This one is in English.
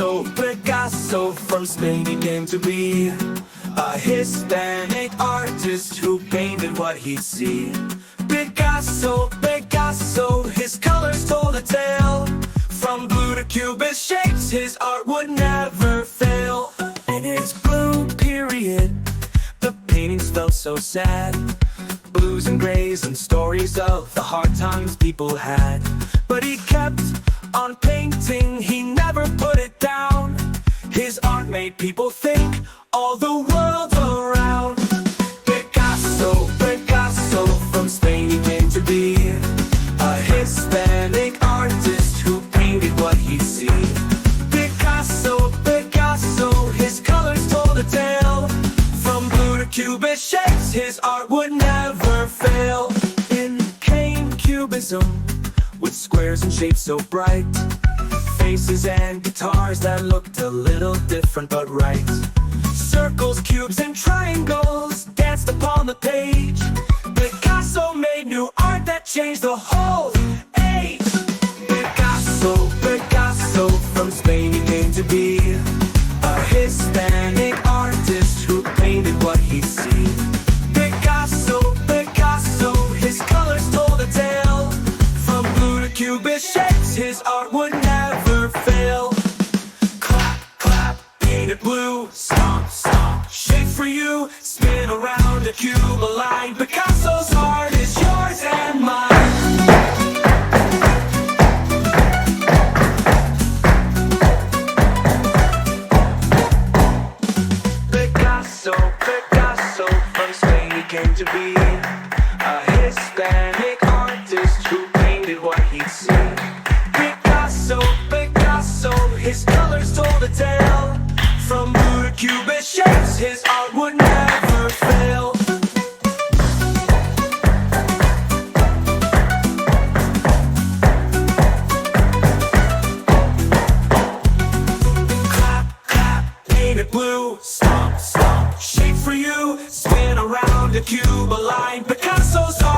Picasso, from Spain he came to be a Hispanic artist who painted what he'd see. Picasso, his colors told a tale. From blue to cubist shapes, his art would never fail. In his blue period, the paintings felt so sad. Blues and grays and stories of the hard times people had. But he kept on painting, he never put it down. His art made people think all the world around. Picasso, from Spain he came to be a Hispanic artist who painted what he see. Picasso, his colors told a tale. From blue to cubist shapes, his art would never fail. In came Cubism, with squares and shapes so bright, faces and guitars that looked a little different but right. Circles, cubes, and triangles danced upon the page. Picasso made new art that changed the whole age. Picasso, from Spain he came to be a Hispanic artist who painted what he'd see. Picasso, his colors told a tale. From blue to cubist shapes, his art would never fail. Clap, clap, paint it blue. Stomp, stomp, shake for you. Spin around a cube, a line. Picasso's art is yours and mine. Picasso, from Spain he came to be a Hispanic artist who painted what he'd see. Picasso, his colors told a tale. From blue to cubist shapes, his art would never fail. Clap, clap, paint it blue. Stomp, stomp, shake for you. Spin around a cube, a line. Picasso's art